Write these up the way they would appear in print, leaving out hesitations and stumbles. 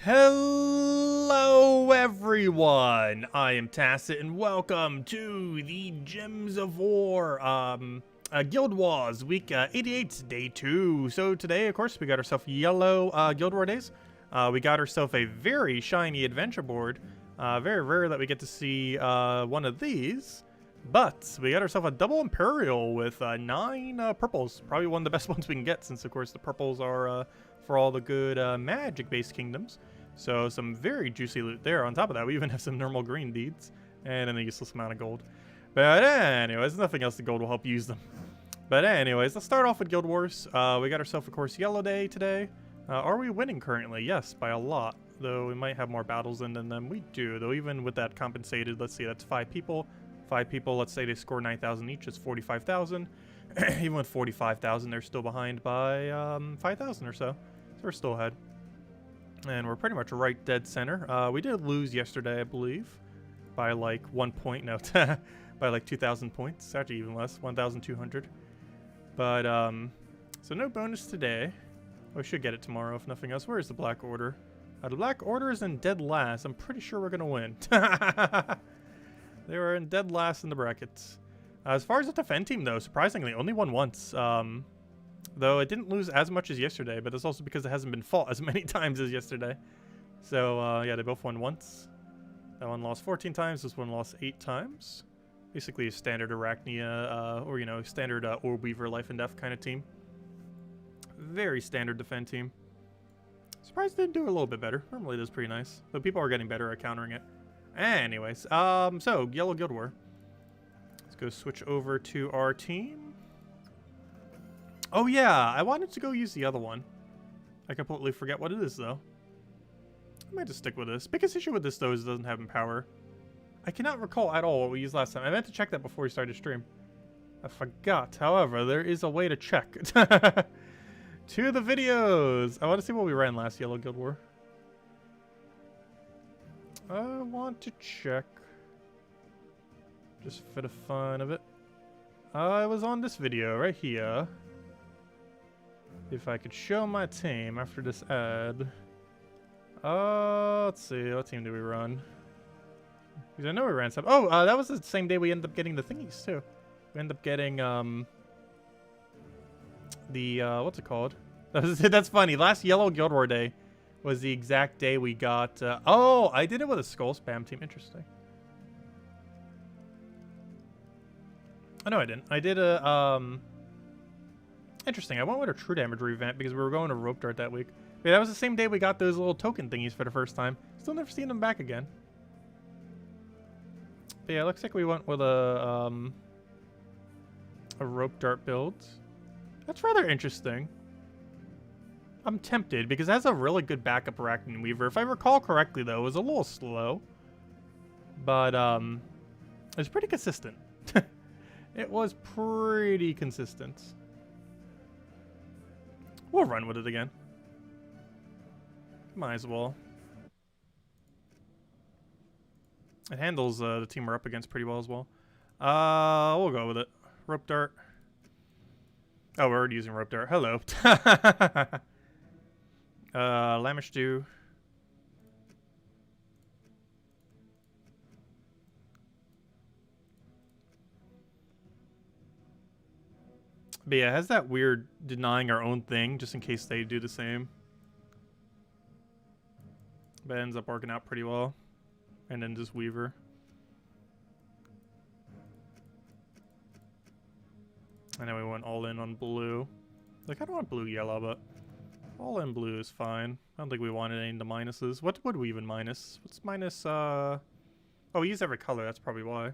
Hello everyone, I am Tacit and welcome to the Gems of War, Guild Wars, week 88, day 2. So today, of course, we got ourselves yellow Guild War days. We got ourselves a very shiny adventure board. Very rare that we get to see one of these. But we got ourselves a double Imperial with 9 purples. Probably one of the best ones we can get since, of course, the purples are for all the good magic-based kingdoms. So some very juicy loot there. On top of that, we even have some normal green deeds and a useless amount of gold. But anyways, nothing else the gold will help use them. But anyways, let's start off with Guild Wars. We got ourselves, of course, yellow day today. Are we winning currently? Yes, by a lot. Though we might have more battles in than them. We do, though even with that compensated, let's see, that's 5 people. 5 people, let's say they score 9,000 each, it's 45,000. Even with 45,000, they're still behind by 5,000 or so. So we're still ahead. And we're pretty much right dead center. We did lose yesterday, I believe, by like 1 point. No, by like 2,000 points. Actually, even less, 1,200. But, so no bonus today. We should get it tomorrow, if nothing else. Where is the Black Order? The Black Order is in dead last. I'm pretty sure we're going to win. They were in dead last in the brackets. As far as the defend team, though, surprisingly, only won once. Though it didn't lose as much as yesterday, but that's also because it hasn't been fought as many times as yesterday. So, yeah, they both won once. That one lost 14 times, this one lost 8 times. Basically a standard Arachnia, or, you know, standard Orb Weaver Life and Death kind of team. Very standard defend team. Surprised they didn't do a little bit better. Normally it is pretty nice. But people are getting better at countering it. Anyways, so, Yellow Guild War. Let's go switch over to our team. Oh yeah, I wanted to go use the other one. I completely forget what it is, though. I might just stick with this. Biggest issue with this, though, is it doesn't have Empower. I cannot recall at all what we used last time. I meant to check that before we started stream. I forgot. However, there is a way to check. To the videos! I want to see what we ran last Yellow Guild War. I want to check. Just for the fun of it. I was on this video right here. If I could show my team after this ad. Let's see. What team do we run? Because I know we ran some. Oh, that was the same day we ended up getting the thingies, too. We ended up getting, what's it called? That's funny. Last Yellow Guild War day was the exact day we got, oh, I did it with a Skull Spam team. Interesting. Oh, no, I didn't. I did a, interesting. I went with a True Damage revamp because we were going to Rope Dart that week. Yeah, that was the same day we got those little token thingies for the first time. Still never seen them back again. But yeah, looks like we went with a Rope Dart build. That's rather interesting. I'm tempted because it has a really good backup Arachnian Weaver. If I recall correctly, though, it was a little slow. But, it was pretty consistent. It was pretty consistent. We'll run with it again. Might as well. It handles the team we're up against pretty well as well. We'll go with it. Rope Dart. Oh, we're already using Rope Dart. Hello. Lamish Dew. But yeah, it has that weird denying our own thing just in case they do the same. But it ends up working out pretty well. And then just Weaver. And then we went all in on blue. Like, I don't want blue yellow, but all in blue is fine. I don't think we wanted any of the minuses. What would we even minus? What's minus, oh, we use every color, that's probably why.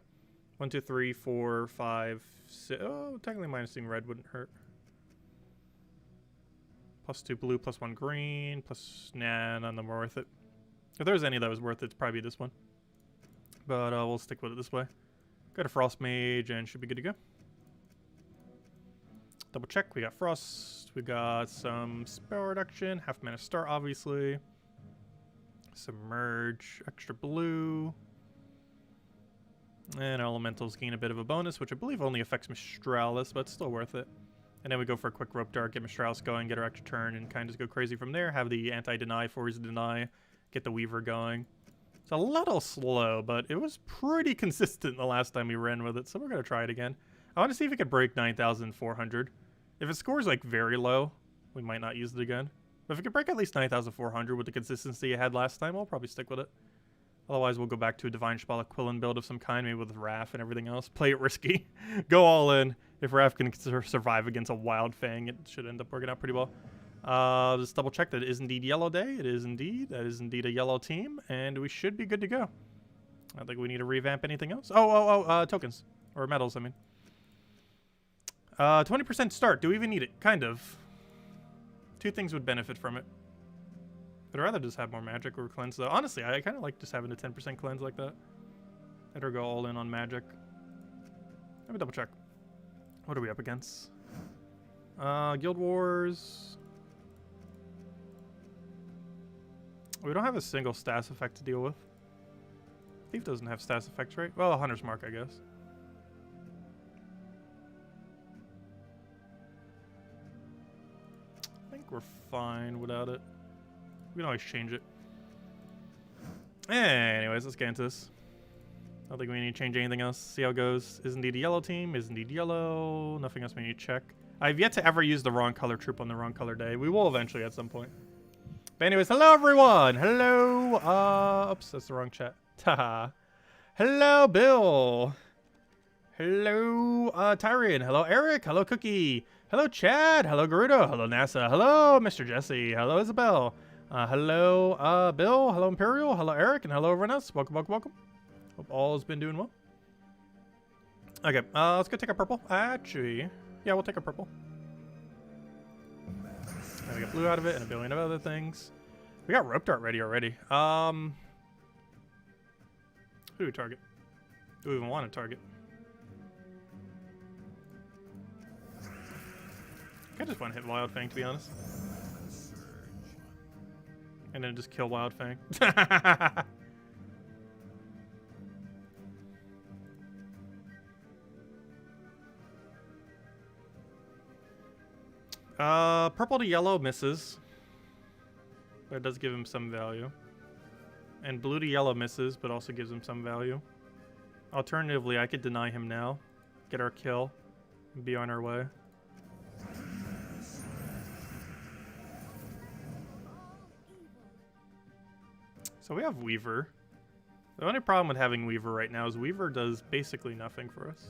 1, 2, 3, 4, 5, 6. Oh, technically minusing red wouldn't hurt. +2 blue, +1 green, plus, nah, none of them are worth it. If there's any that was worth it, it's probably this one. But we'll stick with it this way. Got a Frost Mage and should be good to go. Double check, we got Frost, we got some spell reduction, half mana star obviously. Submerge, extra blue. And elementals gain a bit of a bonus, which I believe only affects Mistralis, but it's still worth it. And then we go for a quick Rope Dart, get Mistralis going, get our extra turn, and kind of just go crazy from there. Have the anti-deny, 4's deny, get the Weaver going. It's a little slow, but it was pretty consistent the last time we ran with it, so we're going to try it again. I want to see if it could break 9,400. If it scores like very low, we might not use it again. But if it could break at least 9,400 with the consistency it had last time, we'll probably stick with it. Otherwise, we'll go back to a Divine Spell Quillen build of some kind, maybe with Wrath and everything else. Play it risky. Go all in. If Wrath can survive against a Wild Fang, it should end up working out pretty well. Just double check that it is indeed Yellow Day. It is indeed. That is indeed a yellow team, and we should be good to go. I don't think we need to revamp anything else. Tokens. Or medals, I mean. 20% start. Do we even need it? Kind of. 2 things would benefit from it. I'd rather just have more magic or cleanse, though. Honestly, I kind of like just having a 10% cleanse like that. Better go all in on magic. Let me double check. What are we up against? Guild Wars. We don't have a single status effect to deal with. Thief doesn't have status effects, right? Well, a Hunter's Mark, I guess. I think we're fine without it. We can always change it. Anyways, let's get into this. I don't think we need to change anything else. See how it goes. Is indeed a yellow team. Is indeed yellow. Nothing else we need to check. I've yet to ever use the wrong color troop on the wrong color day. We will eventually at some point. But anyways, hello everyone. Hello. Oops, that's the wrong chat. Haha. Hello, Bill. Hello, Tyrion. Hello, Eric. Hello, Cookie. Hello, Chad. Hello, Garuda. Hello, NASA. Hello, Mr. Jesse. Hello, Isabel. Hello, Bill. Hello, Imperial. Hello, Eric. And hello, everyone else. Welcome, welcome, welcome. Hope all has been doing well. Okay, let's go take a purple. Actually, yeah, we'll take a purple. And we got blue out of it and a billion of other things. We got rope dart ready already. Who do we target? Do we even want to target? I just want to hit Wild Fang, to be honest. And then just kill Wild Fang. Purple to yellow misses. But it does give him some value. And blue to yellow misses, but also gives him some value. Alternatively, I could deny him now, get our kill, and be on our way. So we have Weaver. The only problem with having Weaver right now is Weaver does basically nothing for us.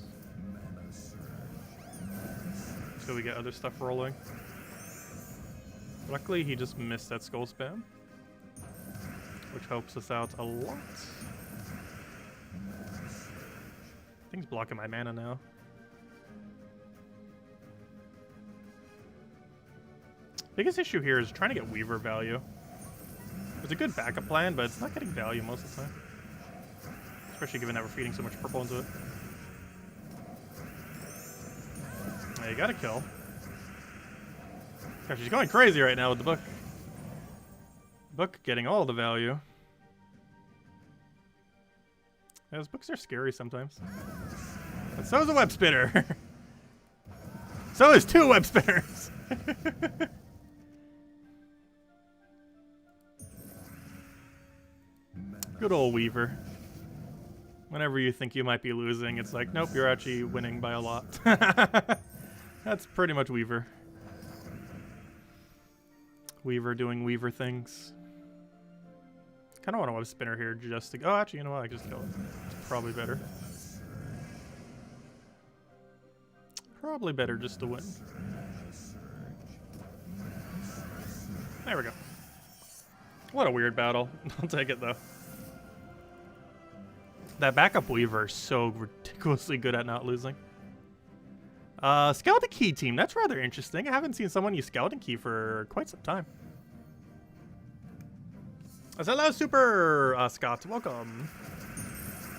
So we get other stuff rolling. Luckily, he just missed that skull spam, which helps us out a lot. Thing's blocking my mana now. Biggest issue here is trying to get Weaver value. It's a good backup plan, but it's not getting value most of the time. Especially given that we're feeding so much purple into it. Yeah, you gotta kill. Gosh, she's going crazy right now with the book. Book getting all the value. Yeah, those books are scary sometimes. But so is a web spinner. So is 2 web spinners. Good old Weaver. Whenever you think you might be losing, it's like, nope, you're actually winning by a lot. That's pretty much Weaver. Weaver doing Weaver things. Kind of want a web spinner here just to... Oh, actually, you know what? I can just kill it. It's probably better. Probably better just to win. There we go. What a weird battle. I'll take it, though. That backup Weaver is so ridiculously good at not losing. Skeleton Key team. That's rather interesting. I haven't seen someone use Skeleton Key for quite some time. Hello, Super Scott. Welcome.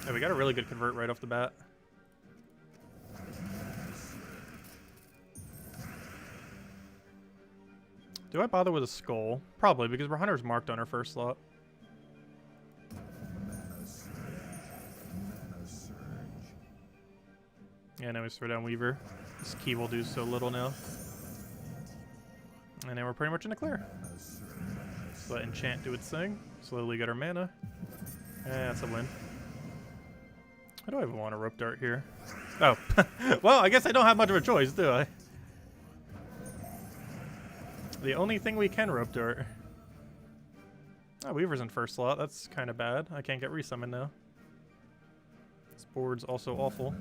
Yeah, we got a really good convert right off the bat. Do I bother with a skull? Probably, because we're Hunter's Marked on our first slot. Yeah, now we throw down Weaver. This key will do so little now. And then we're pretty much in the clear. Let Enchant do its thing. Slowly get our mana. That's a win. How do I even want a rope dart here? Oh, well, I guess I don't have much of a choice, do I? The only thing we can rope dart. Oh, Weaver's in first slot. That's kind of bad. I can't get resummoned now. This board's also awful.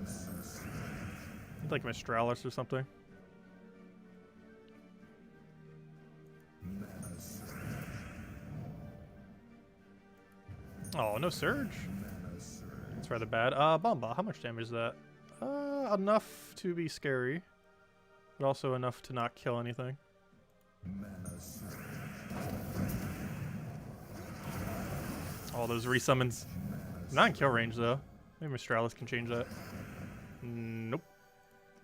Need like Mistralis or something. Oh, no Surge. That's rather bad. Bomba, how much damage is that? Enough to be scary, but also enough to not kill anything. All those resummons. Not in kill range though. Maybe Mistralis can change that. Nope.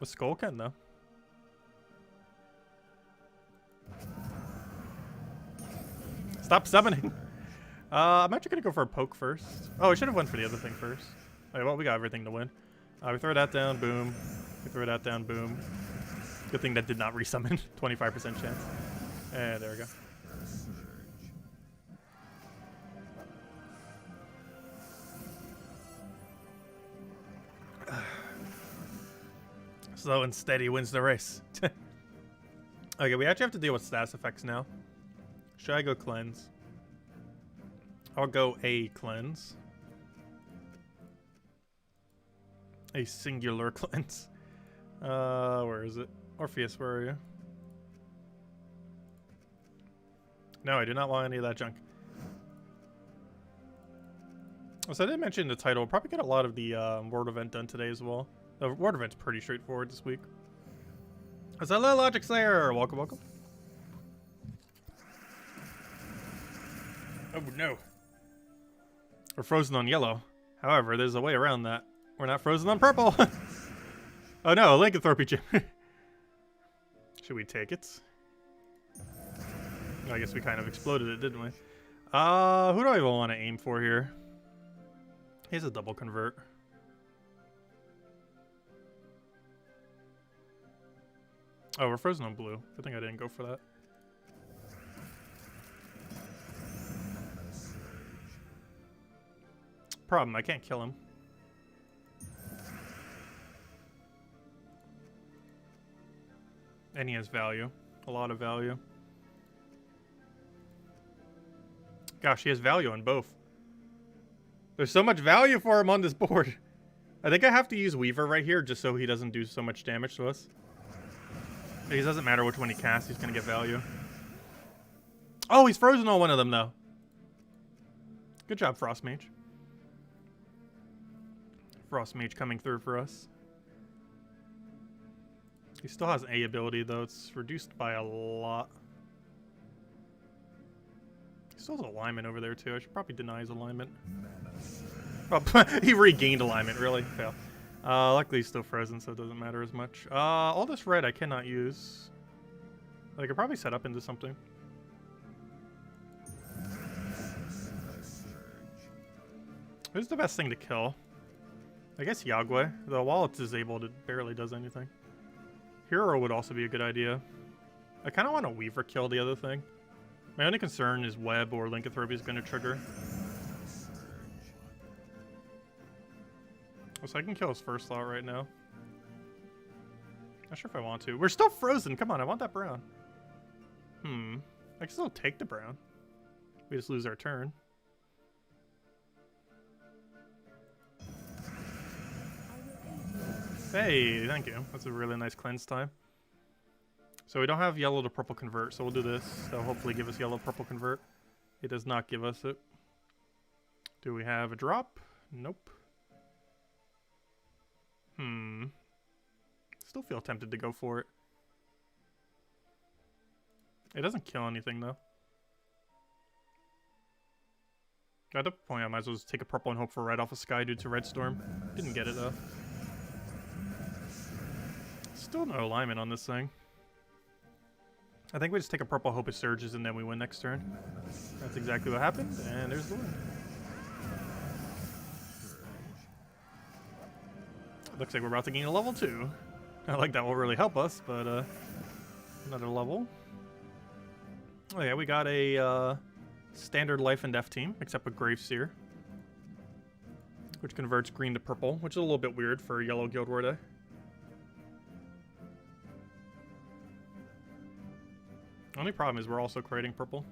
The Skull can though. Stop summoning. I'm actually gonna go for a poke first. Oh, I should have went for the other thing first. Okay, well, we got everything to win. We throw that down, boom. We throw that down, boom. Good thing that did not resummon. 25% chance. And there we go. Slow and steady wins the race. Okay, we actually have to deal with status effects now. Should I go cleanse? I'll go a cleanse. A singular cleanse. Where is it? Orpheus, where are you? No, I do not want any of that junk. So I did mention in the title, we'll probably get a lot of the World event done today as well. The World event's pretty straightforward this week. So hello, Logic Slayer! Welcome, welcome. Oh no. We're frozen on yellow. However, there's a way around that. We're not frozen on purple! Oh no, a lycanthropy gem. Should we take it? I guess we kind of exploded it, didn't we? Who do I want to aim for here? Here's a double convert. Oh, we're frozen on blue. I think I didn't go for that. Problem, I can't kill him. And he has value. A lot of value. Gosh, he has value on both. There's so much value for him on this board. I think I have to use Weaver right here just so he doesn't do so much damage to us. It doesn't matter which one he casts, he's going to get value. Oh, he's frozen on one of them, though. Good job, Frost Mage. Frost Mage coming through for us. He still has an A ability, though. It's reduced by a lot. He still has alignment over there, too. I should probably deny his alignment. Oh, he regained alignment, really. Fail. Luckily, he's still frozen, so it doesn't matter as much. All this red I cannot use. I could probably set up into something. Who's the best thing to kill? I guess Yagwe. The while it's disabled, it barely does anything. Hero would also be a good idea. I kind of want to Weaver kill the other thing. My only concern is Web or Lycanthropy is going to trigger. So I can kill his first slot right now. Not sure if I want to. We're still frozen. Come on, I want that brown. I can still take the brown. We just lose our turn. Hey, thank you. That's a really nice cleanse time. So we don't have yellow to purple convert, so we'll do this. That'll hopefully give us yellow purple convert. It does not give us it. Do we have a drop? Nope. Still feel tempted to go for it. It doesn't kill anything, though. At that point, I might as well just take a purple and hope for red off of Sky due to Red Storm. Didn't get it, though. Still no alignment on this thing. I think we just take a purple, hope it surges, and then we win next turn. That's exactly what happened, and there's the win. Looks like we're about to gain a level 2. I like that will really help us, but another level. Oh yeah, we got a Standard life and death team, except with Graveseer, which converts green to purple, which is a little bit weird for a yellow Guild War day. Only problem is we're also creating purple.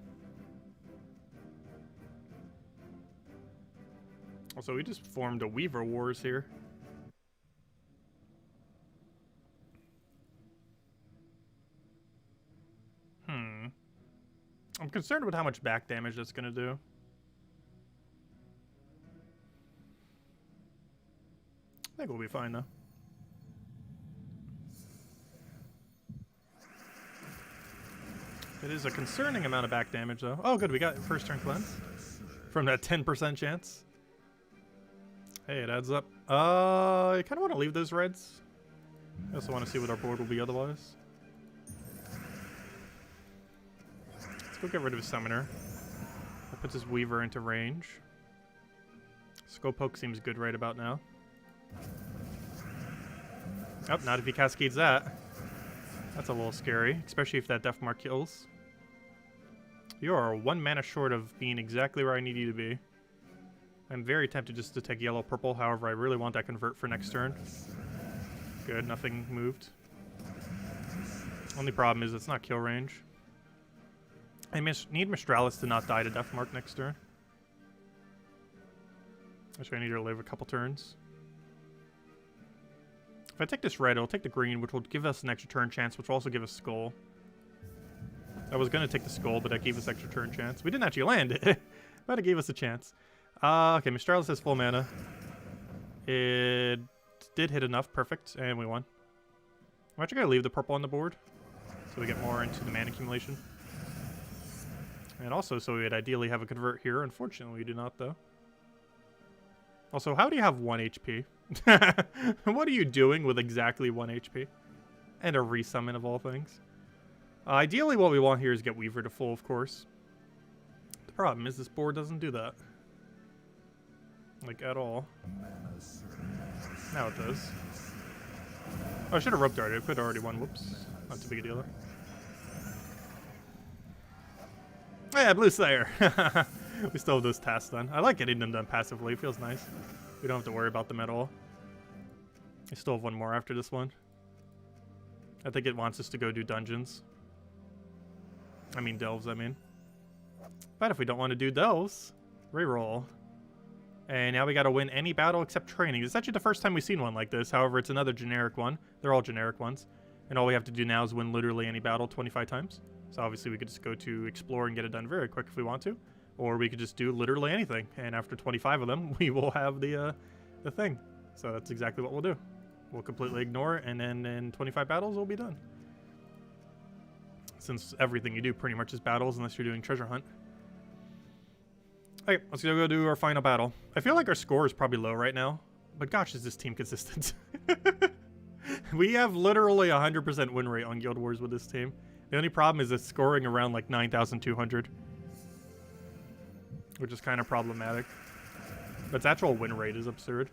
Also, we just formed a Weaver Wars here. I'm concerned with how much back damage that's going to do. I think we'll be fine, though. It is a concerning amount of back damage, though. Oh, good. We got first turn cleanse from that 10% chance. Hey, it adds up. I kind of want to leave those reds. I also want to see what our board will be otherwise. Let's go get rid of his summoner. That puts his Weaver into range. Scope Poke seems good right about now. Oh, not if he cascades that. That's a little scary, especially if that Death Mark kills. You are 1 mana short of being exactly where I need you to be. I'm very tempted just to take yellow-purple, however I really want that convert for next turn. Good, nothing moved. Only problem is it's not kill range. I need Mistralis to not die to Death Mark next turn. Actually, I need her to live a couple turns. If I take this red, it'll take the green, which will give us an extra turn chance, which will also give us Skull. I was going to take the Skull, but that gave us extra turn chance. We didn't actually land it, but it gave us a chance. Okay, Mistralis has full mana. It did hit enough. Perfect. And we won. I'm actually going to leave the purple on the board so we get more into the mana accumulation. And also, so we'd ideally have a convert here. Unfortunately, we do not, though. Also, how do you have 1 HP? What are you doing with exactly 1 HP? And a resummon of all things. Ideally, what we want here is get Weaver to full, of course. The problem is this board doesn't do that. Like, at all. Now it does. Oh, I should have rope darted. I could have already won. Whoops. Not too big a deal, though. Yeah, Blue Slayer. We still have those tasks done. I like getting them done passively. It feels nice. We don't have to worry about them at all. I still have one more after this one. I think it wants us to go do dungeons. I mean delves, I mean. But if we don't want to do delves, reroll. And now we got to win any battle except training. It's actually the first time we've seen one like this. However, it's another generic one. They're all generic ones. And all we have to do now is win literally any battle 25 times. So obviously we could just go to explore and get it done very quick if we want to. Or we could just do literally anything. And after 25 of them, we will have the thing. So that's exactly what we'll do. We'll completely ignore it, and then in 25 battles, we'll be done. Since everything you do pretty much is battles unless you're doing treasure hunt. Okay, let's go do our final battle. I feel like our score is probably low right now. But gosh, is this team consistent. We have literally 100% win rate on Guild Wars with this team. The only problem is it's scoring around like 9,200. Which is kind of problematic. But its actual win rate is absurd.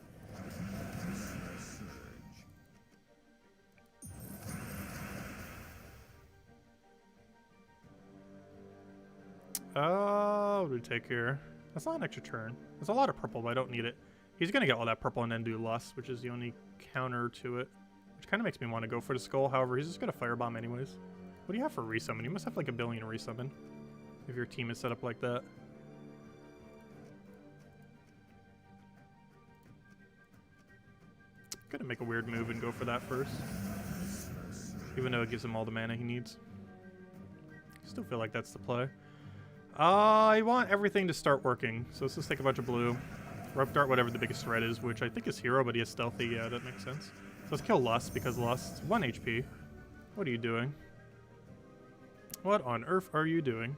What do we take here? That's not an extra turn. There's a lot of purple, but I don't need it. He's going to get all that purple and then do Lust, which is the only counter to it. Which kind of makes me want to go for the Skull. However, he's just going to Firebomb anyways. What do you have for resummon? You must have like a billion resummon. If your team is set up like that. Gonna make a weird move and go for that first. Even though it gives him all the mana he needs. Still feel like that's the play. I want everything to start working. So let's just take a bunch of blue. Rope Dart, whatever the biggest threat is, which I think is Hero, but he has Stealthy. Yeah, that makes sense. So let's kill Lust, because Lust's 1 HP. What are you doing? What on earth are you doing?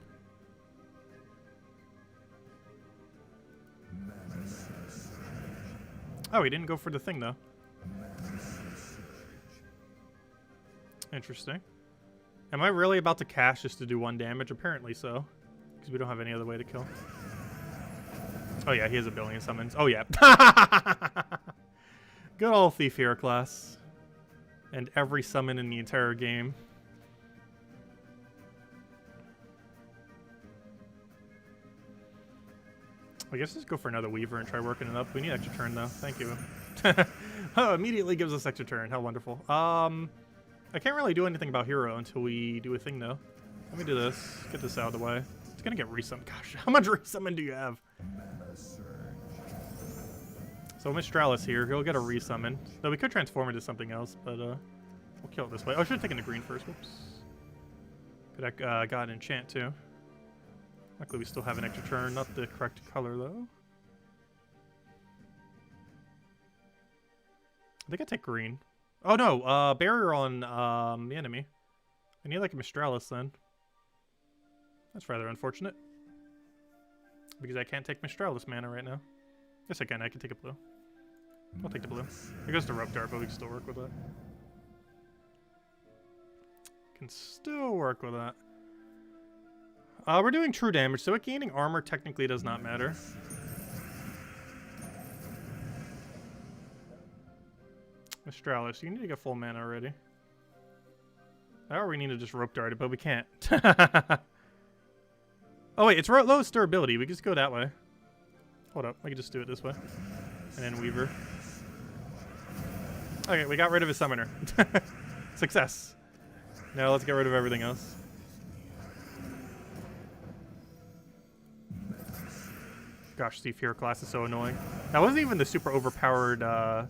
Oh, he didn't go for the thing, though. Interesting. Am I really about to cast just to do 1 damage? Apparently so. Because we don't have any other way to kill. Oh yeah, he has a billion summons. Oh yeah. Good old Thief Hero class. And every summon in the entire game. I guess let's go for another Weaver and try working it up. We need extra turn though. Thank you. Oh, immediately gives us extra turn. How wonderful. I can't really do anything about hero until we do a thing though. Let me do this. Get this out of the way. It's gonna get resummoned. Gosh, how much resummon do you have? So Mistralis here. He'll get a resummon. Though we could transform into something else, but we'll kill it this way. Oh, I should have taken the green first. Whoops. Could have got an enchant too. Luckily, we still have an extra turn. Not the correct color though. I think I take green. Oh no, barrier on the enemy. I need like a Mistralis then. That's rather unfortunate. Because I can't take Mistralis mana right now. Yes I can take a blue. I'll take the blue. It goes to Rope Dart, but we can still work with that. Can still work with that. We're doing true damage, so it gaining armor technically does not matter. Mistralis, you need to get full mana already. Or we need to just Rope Dart it, but we can't. Oh wait, it's lowest durability. We can just go that way. Hold up, I can just do it this way. And then Weaver. Okay, we got rid of his summoner. Success. Now let's get rid of everything else. Gosh, Thief Hero class is so annoying. That wasn't even the super overpowered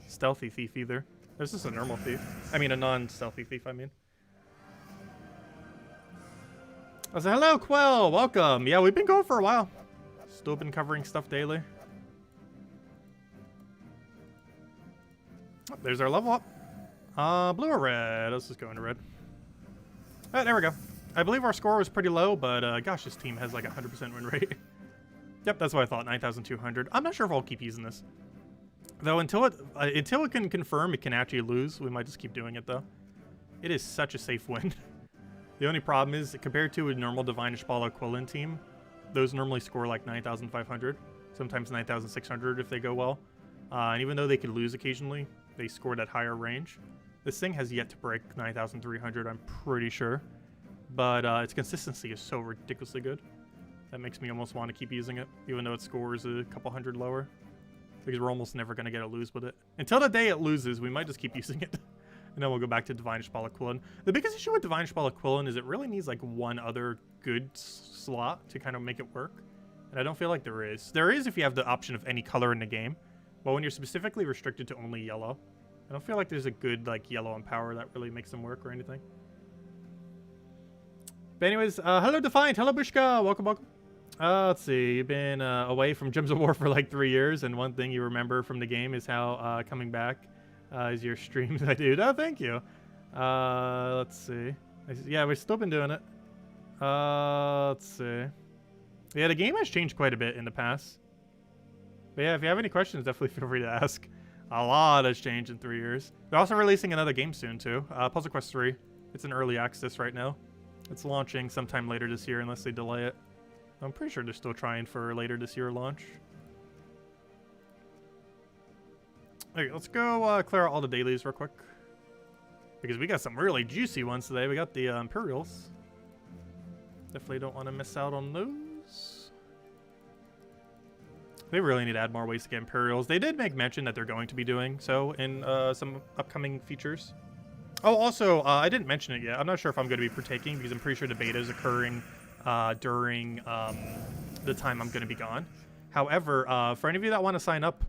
stealthy thief either. This is a normal thief. I mean, a non-stealthy thief, I mean. I was like, hello, Quell, welcome. Yeah, we've been going for a while. Still been covering stuff daily. Oh, there's our level up. Blue or red? Let's just go into red. Alright, there we go. I believe our score was pretty low, but gosh, this team has like 100% win rate. Yep, that's what I thought, 9,200. I'm not sure if I'll keep using this. Though until it can confirm it can actually lose, we might just keep doing it though. It is such a safe win. The only problem is, compared to a normal Divine Ishbal equivalent team, those normally score like 9,500, sometimes 9,600 if they go well. And even though they could lose occasionally, they scored at higher range. This thing has yet to break 9,300, I'm pretty sure. But its consistency is so ridiculously good. That makes me almost want to keep using it, even though it scores a couple hundred lower. Because we're almost never going to get a lose with it. Until the day it loses, we might just keep using it. And then we'll go back to Divine Ishbal equivalent. The biggest issue with Divine Ishbal equivalent is it really needs like one other good slot to kind of make it work. And I don't feel like there is. There is if you have the option of any color in the game. But when you're specifically restricted to only yellow, I don't feel like there's a good like yellow on power that really makes them work or anything. But anyways, hello Defiant, hello Bushka, welcome, welcome. Let's see, you've been away from Gems of War for like 3 years, and one thing you remember from the game is how coming back is your streams. I do. Oh, thank you. Let's see. Yeah, we've still been doing it. Let's see. Yeah, the game has changed quite a bit in the past. But yeah, if you have any questions, definitely feel free to ask. A lot has changed in 3 years. They're also releasing another game soon, too. Puzzle Quest 3. It's in early access right now. It's launching sometime later this year, unless they delay it. I'm pretty sure they're still trying for later this year launch. Okay, let's go clear out all the dailies real quick. Because we got some really juicy ones today. We got the Imperials. Definitely don't want to miss out on those. They really need to add more ways to get Imperials. They did make mention that they're going to be doing so in some upcoming features. Oh, also, I didn't mention it yet. I'm not sure if I'm going to be partaking because I'm pretty sure the beta is occurring during the time I'm going to be gone. However, for any of you that want to sign up,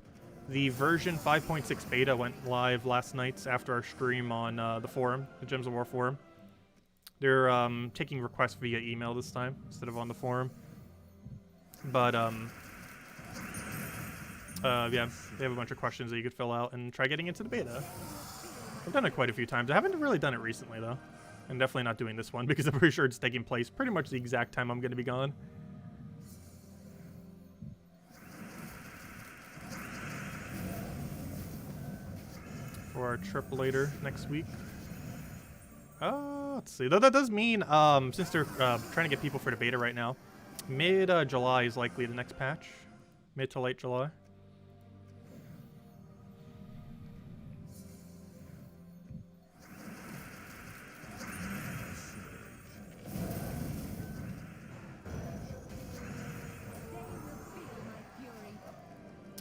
the version 5.6 beta went live last night after our stream on the forum, the Gems of War forum. They're taking requests via email this time instead of on the forum. But yeah, they have a bunch of questions that you could fill out and try getting into the beta. I've done it quite a few times. I haven't really done it recently though. I'm definitely not doing this one because I'm pretty sure it's taking place pretty much the exact time I'm going to be gone. For our trip later next week. Let's see. Though that does mean, since they're trying to get people for the beta right now, mid-July is likely the next patch. Mid to late July.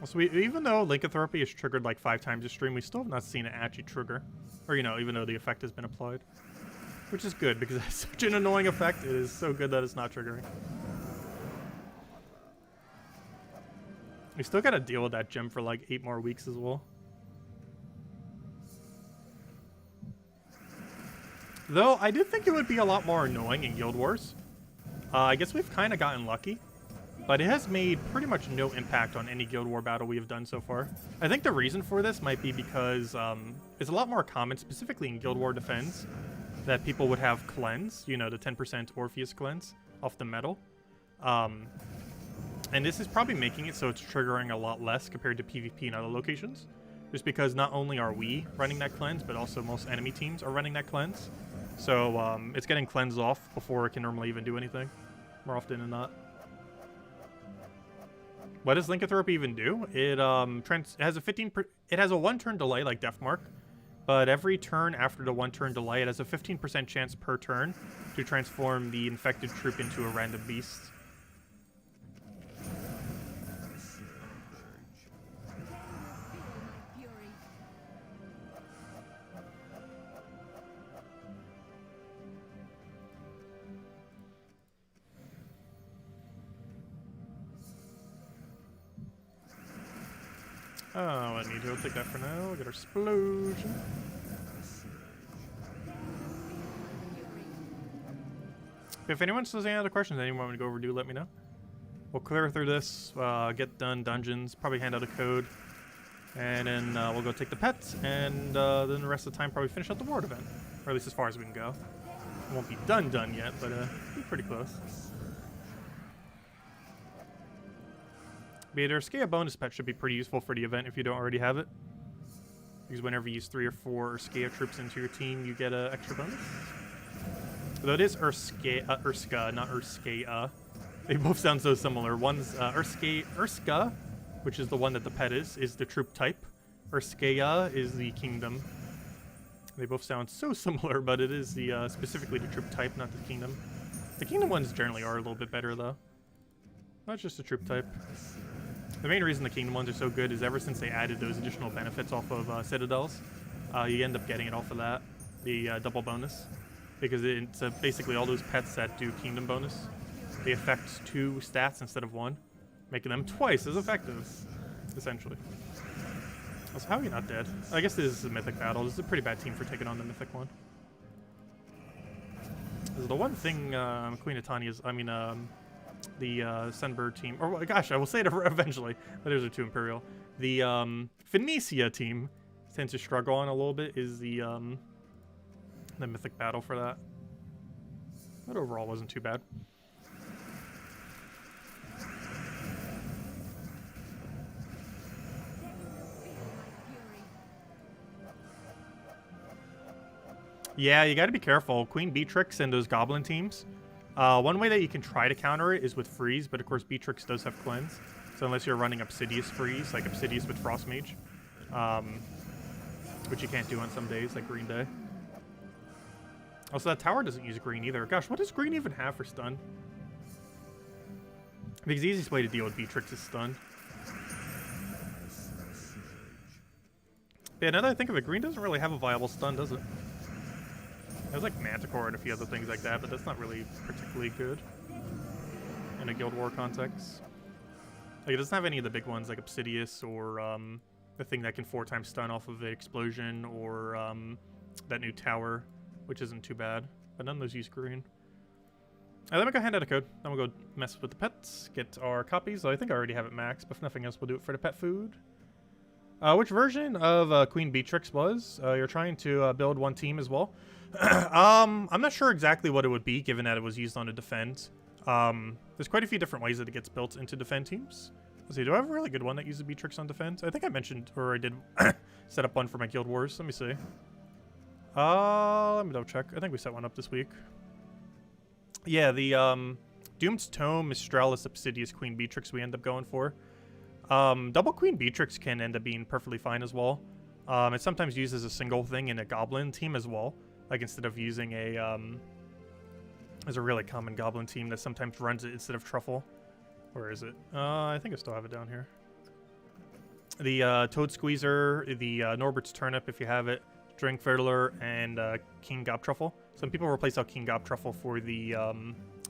So even though lycanthropy is triggered like 5 times a stream, we still have not seen it actually trigger. Or, you know, even though the effect has been applied. Which is good, because it's such an annoying effect. It is so good that it's not triggering. We still gotta deal with that gem for like 8 more weeks as well. Though, I did think it would be a lot more annoying in Guild Wars. I guess we've kind of gotten lucky. But it has made pretty much no impact on any Guild War battle we have done so far. I think the reason for this might be because it's a lot more common, specifically in Guild War Defense, that people would have cleanse, you know, the 10% Orpheus cleanse off the metal. And this is probably making it so it's triggering a lot less compared to PvP in other locations. Just because not only are we running that cleanse, but also most enemy teams are running that cleanse. So it's getting cleansed off before it can normally even do anything, more often than not. What does lycanthropy even do? It has a 1-turn delay like Deathmark, but every turn after the 1-turn delay, it has a 15% chance per turn to transform the infected troop into a random beast. Oh, I need to. We'll take that for now. We'll get our explosion. If anyone still has any other questions anyone want me to go over, do let me know. We'll clear through this, get done dungeons, probably hand out a code, and then we'll go take the pets, and then the rest of the time probably finish out the Ward event. Or at least as far as we can go. It won't be done yet, but be pretty close. But their Urska bonus pet should be pretty useful for the event if you don't already have it. Because whenever you use 3 or 4 Urska troops into your team, you get an extra bonus. Though it is Urska, not Urska. They both sound so similar. One's Urska, which is the one that the pet is the troop type. Urska is the kingdom. They both sound so similar, but it is the specifically the troop type, not the kingdom. The kingdom ones generally are a little bit better, though. Not just the troop type. The main reason the kingdom ones are so good is ever since they added those additional benefits off of citadels, you end up getting it off of that, the double bonus. Because it's basically all those pets that do kingdom bonus. They affect 2 stats instead of 1, making them twice as effective, essentially. Also, how are you not dead? I guess this is a mythic battle. This is a pretty bad team for taking on the mythic one. This is the one thing Queen of Tanya's, the Sunbird team, or gosh, I will say it eventually, but those are 2 Imperial. The Phoenicia team tends to struggle on a little bit is the mythic battle for that. But overall wasn't too bad. Yeah, you gotta be careful. Queen Beatrix and those goblin teams. One way that you can try to counter it is with freeze, but of course Beatrix does have cleanse. So unless you're running Obsidious freeze, like Obsidious with Frost Mage, which you can't do on some days, like Green Day. Also, that tower doesn't use green either. Gosh, what does green even have for stun? Because the easiest way to deal with Beatrix is stun. Yeah, now that I think of it, green doesn't really have a viable stun, does it? There's like Manticore and a few other things like that, but that's not really particularly good in a Guild War context. Like, it doesn't have any of the big ones like Obsidious or the thing that can 4 times stun off of the explosion, or that new tower, which isn't too bad. But none of those use green. Let me go hand out a code. Then we'll go mess with the pets, get our copies. I think I already have it maxed, but if nothing else, we'll do it for the pet food. Which version of Queen Beatrix was? You're trying to build one team as well. I'm not sure exactly what it would be, given that it was used on a defend. There's quite a few different ways that it gets built into defend teams. Let's see, do I have a really good one that uses Beatrix on defend? I think I mentioned, or I did set up one for my Guild Wars. Let me see. Let me double check. I think we set one up this week. Yeah, the Doom's Tome, Mistralis, Obsidious, Queen Beatrix we end up going for. Double Queen Beatrix can end up being perfectly fine as well. It's sometimes used as a single thing in a Goblin team as well. Like, instead of using a, there's a really common Goblin team that sometimes runs it instead of Truffle. Where is it? I think I still have it down here. The Toad Squeezer, the Norbert's Turnip if you have it, Drink Fiddler, and King Gob Truffle. Some people replace out King Gob Truffle for the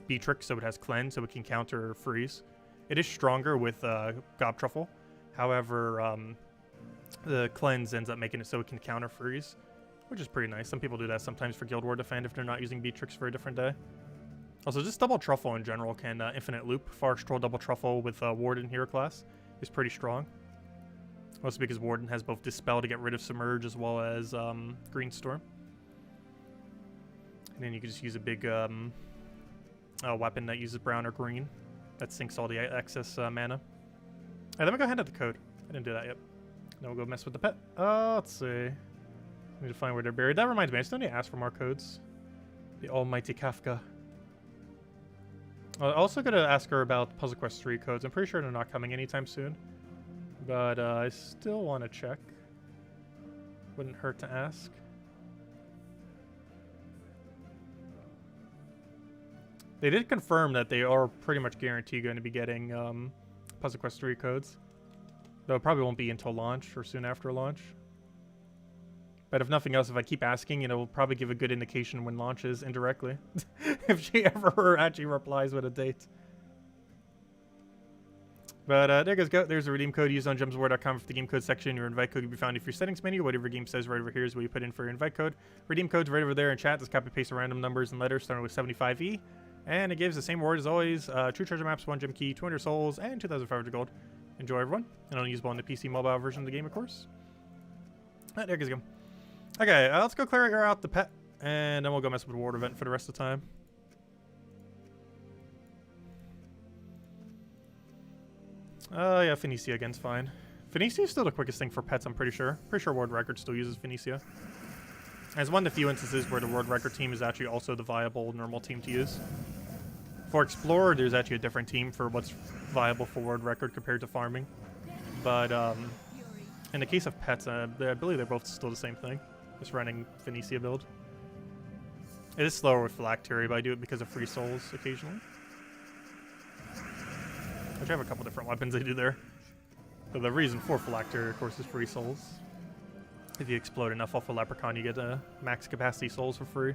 Beatrix, so it has Cleanse, so it can counter Freeze. It is stronger with Gob Truffle. However, the Cleanse ends up making it so it can counter Freeze, which is pretty nice. Some people do that sometimes for Guild War Defend if they're not using Beatrix for a different day. Also, just Double Truffle in general can infinite loop. Forest Troll Double Truffle with Warden hero class is pretty strong. Mostly because Warden has both Dispel to get rid of Submerge as well as Green Storm. And then you can just use a big weapon that uses brown or green that sinks all the excess mana. Alright, let me go hand out the code. I didn't do that yet. Now we'll go mess with the pet. Let's see. I need to find where they're buried. That reminds me, I still need to ask for more codes. The almighty Kafka. I'm also going to ask her about Puzzle Quest 3 codes. I'm pretty sure they're not coming anytime soon. But I still want to check. Wouldn't hurt to ask. They did confirm that they are pretty much guaranteed going to be getting Puzzle Quest 3 codes. Though it probably won't be until launch or soon after launch. But if nothing else, if I keep asking, it'll probably give a good indication when launches indirectly. If she ever actually replies with a date. But there you guys go. There's a redeem code used on gemsofwar.com for the game code section. Your invite code can be found in your settings menu. Whatever your game says right over here is where you put in for your invite code. Redeem code's right over there in chat. Just copy paste random numbers and letters starting with 75E. And it gives the same reward as always. 2 treasure maps, 1 gem key, 200 souls, and 2,500 gold. Enjoy, everyone. And only usable on the PC mobile version of the game, of course. There you guys go. Okay, let's go clear out the pet. And then we'll go mess with the ward event for the rest of the time. Yeah, Phoenicia again's fine. Phoenicia is still the quickest thing for pets, I'm pretty sure. Pretty sure World Record still uses Phoenicia. It's one of the few instances where the World Record team is actually also the viable normal team to use. For Explorer, there's actually a different team for what's viable for World Record compared to farming. But in the case of pets, I believe they're both still the same thing. Just running Phoenicia build. It is slower with Phylactery, but I do it because of free souls occasionally. Which I have a couple different weapons they do there. But the reason for Phylactery, of course, is free souls. If you explode enough off a Leprechaun, you get max capacity souls for free.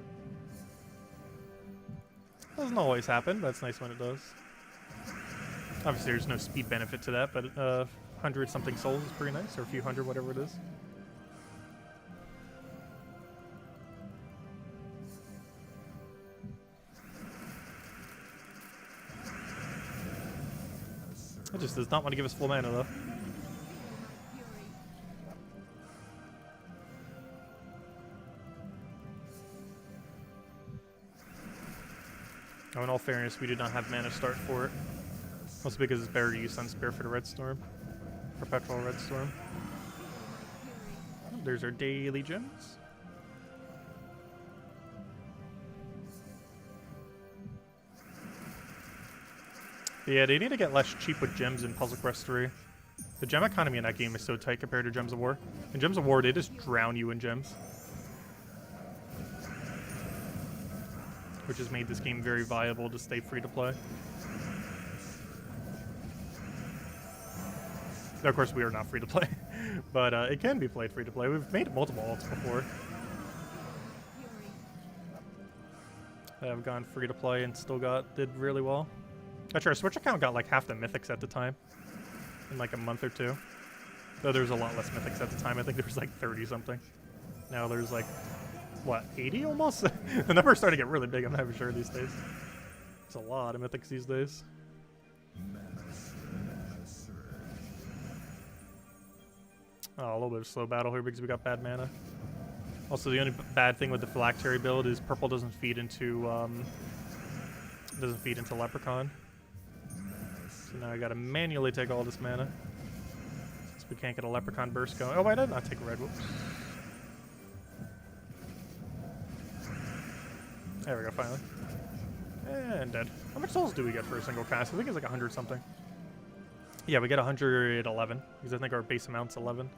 Doesn't always happen, but it's nice when it does. Obviously, there's no speed benefit to that, but 100-something souls is pretty nice, or a few hundred, whatever it is. It just does not want to give us full mana, though. Oh, in all fairness, we do not have mana start for it. Mostly because it's better to use Sunspear for the Red Storm. Perpetual Red Storm. Oh, there's our daily gems. Yeah, they need to get less cheap with gems in Puzzle Quest 3. The gem economy in that game is so tight compared to Gems of War. In Gems of War, they just drown you in gems. Which has made this game very viable to stay free to play. Now, of course, we are not free to play, but it can be played free to play. We've made multiple alts before. I have gone free to play and still did really well. Actually, our Switch account got like half the mythics at the time in like a month or two. Though there was a lot less mythics at the time. I think there was like 30 something. Now there's like, what, 80 almost? The number's starting to get really big, I'm not even sure these days. It's a lot of mythics these days. Oh, a little bit of slow battle here because we got bad mana. Also, the only bad thing with the Phylactery build is purple doesn't feed into Leprechaun. So now I gotta manually take all this mana. Since we can't get a Leprechaun burst going. Oh, why did I not take red? Whoops. There we go, finally. And dead. How much souls do we get for a single cast? I think it's like 100 something. Yeah, we get 111, because I think our base amount's 11.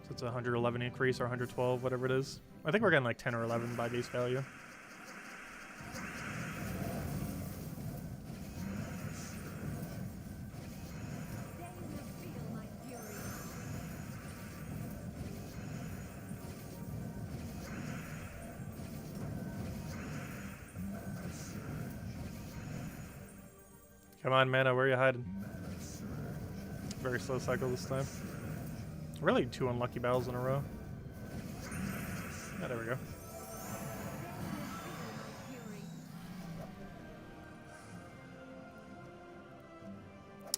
So it's a 111 increase, or 112, whatever it is. I think we're getting like 10 or 11 by base value. Come on, mana, where are you hiding? Very slow cycle this time. Really 2 unlucky battles in a row. Yeah, there we go.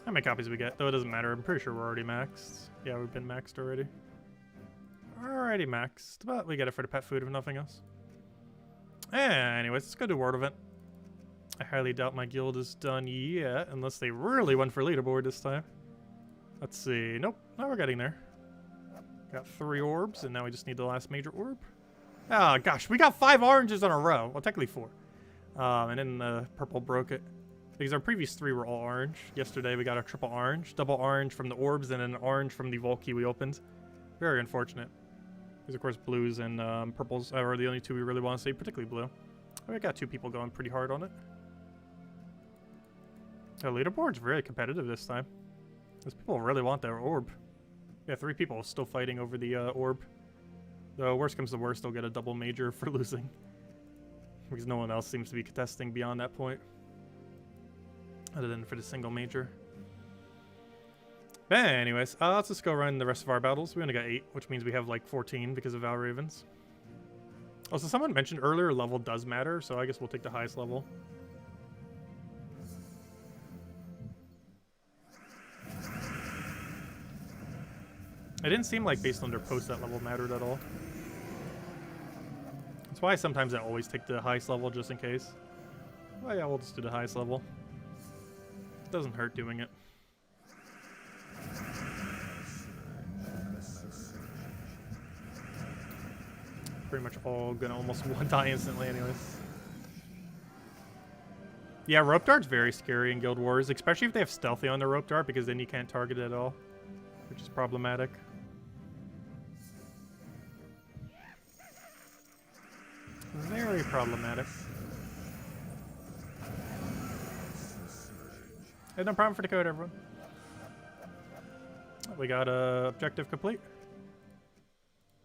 How many copies we get? Though it doesn't matter. I'm pretty sure we're already maxed. Yeah, we've been maxed already. Already maxed, but we get it for the pet food if nothing else. Anyways, let's go to World Event. I highly doubt my guild is done yet, unless they really went for leaderboard this time. Let's see. Nope. Now we're getting there. Got 3 orbs, and now we just need the last major orb. Oh, gosh. We got 5 oranges in a row. Well, technically 4. And then the purple broke it. Because our previous 3 were all orange. Yesterday we got a triple orange. Double orange from the orbs, and an orange from the Volkey we opened. Very unfortunate. Because, of course, blues and purples are the only 2 we really want to see, particularly blue. We got 2 people going pretty hard on it. The leaderboard's really competitive this time. Because people really want their orb. Yeah, 3 people still fighting over the orb. Though, worst comes to worst, they'll get a double major for losing. Because no one else seems to be contesting beyond that point. Other than for the single major. But anyways, let's just go run the rest of our battles. We only got 8, which means we have like 14 because of Val Ravens. Also, someone mentioned earlier level does matter, so I guess we'll take the highest level. It didn't seem like based on their post that level mattered at all. That's why sometimes I always take the highest level just in case. Well, yeah, we'll just do the highest level. It doesn't hurt doing it. Pretty much all gonna almost one die instantly anyways. Yeah, rope dart's very scary in Guild Wars, especially if they have stealthy on the rope dart, because then you can't target it at all, which is problematic. Very problematic. Hey, no problem for the code, everyone. We got objective complete.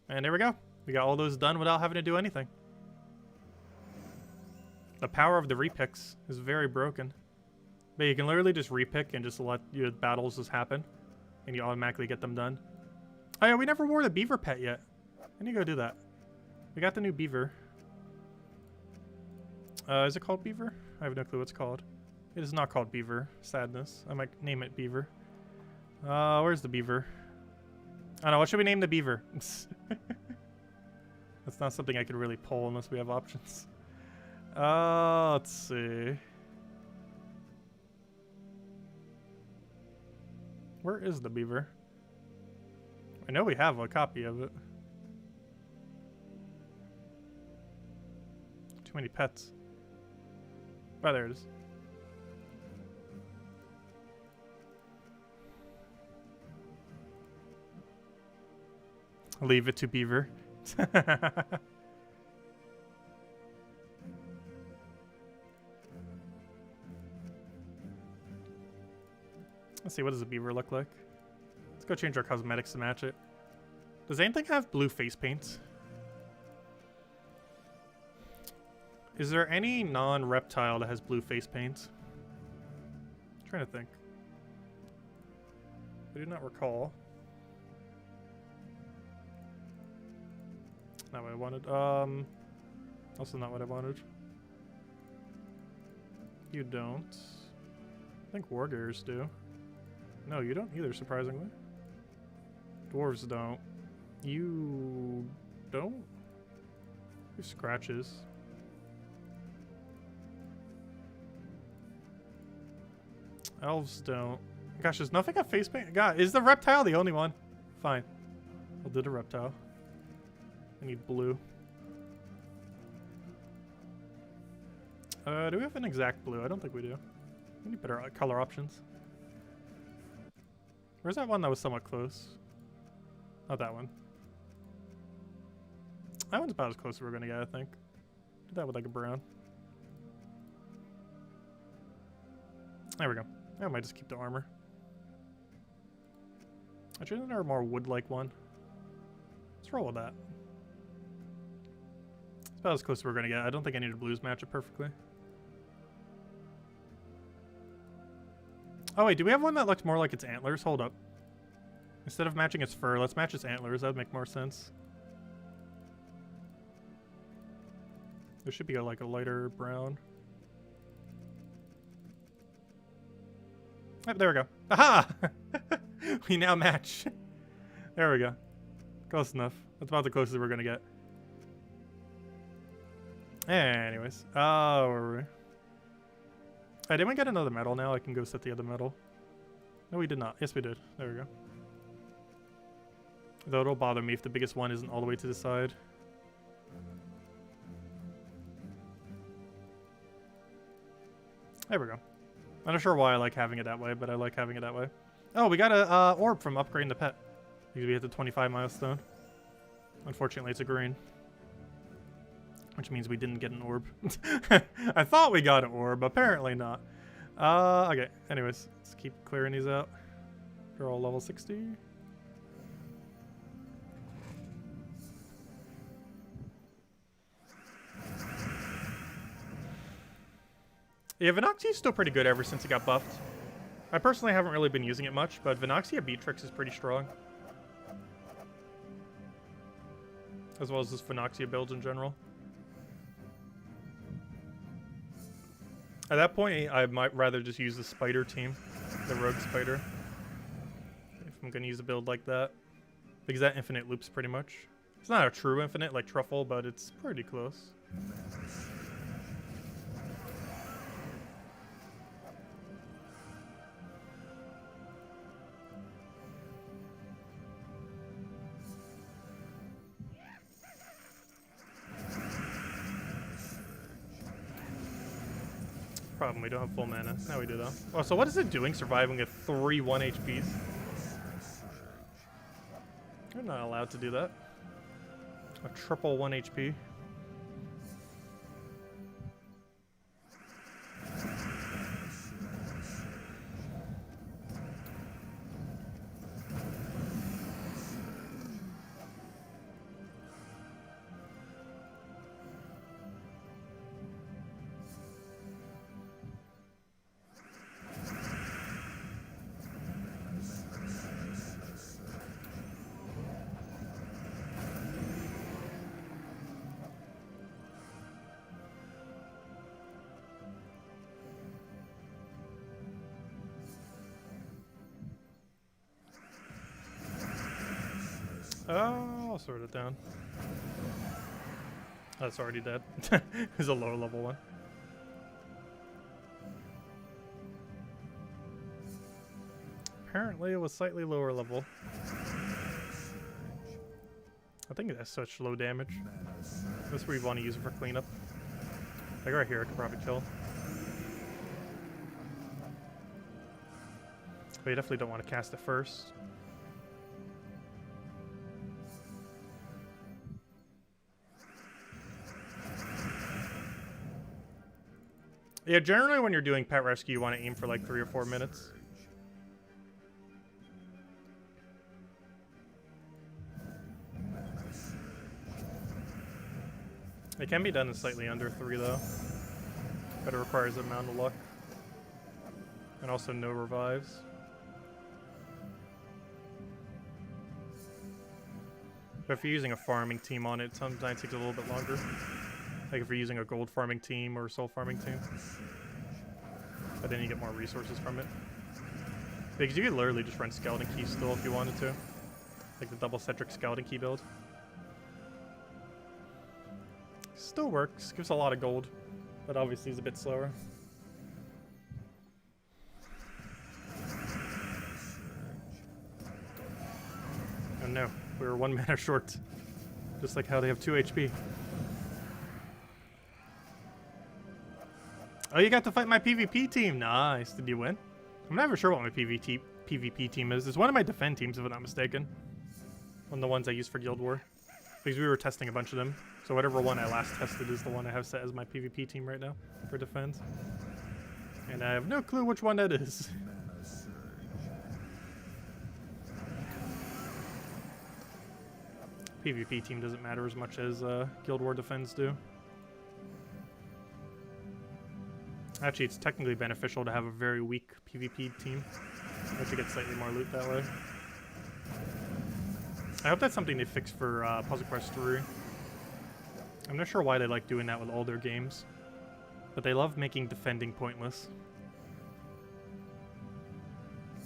And there we go. We got all those done without having to do anything. The power of the repicks is very broken. But you can literally just repick and just let your battles just happen. And you automatically get them done. Oh yeah, we never wore the beaver pet yet. I need to go do that. We got the new beaver. Is it called beaver? I have no clue what it's called. It is not called beaver. Sadness. I might name it beaver. Where's the beaver? I don't know. What should we name the beaver? That's not something I could really pull unless we have options. Let's see. Where is the beaver? I know we have a copy of it. Too many pets. Oh, there it is. Leave it to beaver. Let's see, what does a beaver look like? Let's go change our cosmetics to match it. Does anything have blue face paint? Is there any non-reptile that has blue face paint? I'm trying to think. I do not recall. Not what I wanted. Also not what I wanted. You don't. I think wargears do. No, you don't either, surprisingly. Dwarves don't. You don't? You have scratches. Elves don't. Gosh, does nothing have face paint? God, is the reptile the only one? Fine. I'll do the reptile. I need blue. Do we have an exact blue? I don't think we do. We need better color options. Where's that one that was somewhat close? Not that one. That one's about as close as we're gonna get, I think. Do that with like a brown. There we go. I might just keep the armor. Actually, isn't there a more wood-like one? Let's roll with that. It's about as close as we're gonna get. I don't think any of the blues match it perfectly. Oh wait, do we have one that looks more like its antlers? Hold up. Instead of matching its fur, let's match its antlers. That would make more sense. There should be like a lighter brown. Oh, there we go. Aha! We now match. There we go. Close enough. That's about the closest we're gonna get. Anyways. Oh, where were we? Hey, didn't we get another medal now? I can go set the other medal. No, we did not. Yes, we did. There we go. Though it'll bother me if the biggest one isn't all the way to the side. There we go. I'm not sure why I like having it that way, but I like having it that way. Oh, we got a orb from upgrading the pet. Because we hit the 25 milestone. Unfortunately, it's a green. Which means we didn't get an orb. I thought we got an orb, apparently not. Okay, anyways, let's keep clearing these out. They're all level 60. Yeah, Venoxia's still pretty good ever since it got buffed. I personally haven't really been using it much, but Venoxia Beatrix is pretty strong. As well as this Venoxia builds in general. At that point, I might rather just use the spider team. The rogue spider. If I'm going to use a build like that. Because that infinite loops pretty much. It's not a true infinite like Truffle, but it's pretty close. Problem, we don't have full mana. Now we do though. Oh, so what is it doing surviving at 3 1 HPs? You're not allowed to do that. A triple 1 HP. Oh, I'll sort it down. That's already dead. It's a lower level one. Apparently it was slightly lower level. I think it has such low damage. That's where you want to use it for cleanup. Like right here, I could probably kill. But you definitely don't want to cast it first. Yeah, generally when you're doing pet rescue, you want to aim for like 3 or 4 minutes. It can be done in slightly under 3 though, but it requires an amount of luck. And also no revives. But if you're using a farming team on it, sometimes it takes a little bit longer. Like if you're using a gold farming team or a soul farming team. But then you get more resources from it. Because you could literally just run Skeleton Key still if you wanted to. Like the double Cedric Skeleton Key build. Still works, gives a lot of gold. But obviously is a bit slower. Oh no, we were 1 mana short. Just like how they have 2 HP. Oh, you got to fight my PvP team. Nice. Did you win? I'm never sure what my PvP team is. It's one of my defend teams, if I'm not mistaken. One of the ones I use for Guild War. Because we were testing a bunch of them. So whatever one I last tested is the one I have set as my PvP team right now for defend. And I have no clue which one that is. PvP team doesn't matter as much as Guild War defense do. Actually, it's technically beneficial to have a very weak PvP team. You have to get slightly more loot that way. I hope that's something they fix for Puzzle Quest 3. I'm not sure why they like doing that with all their games, but they love making defending pointless.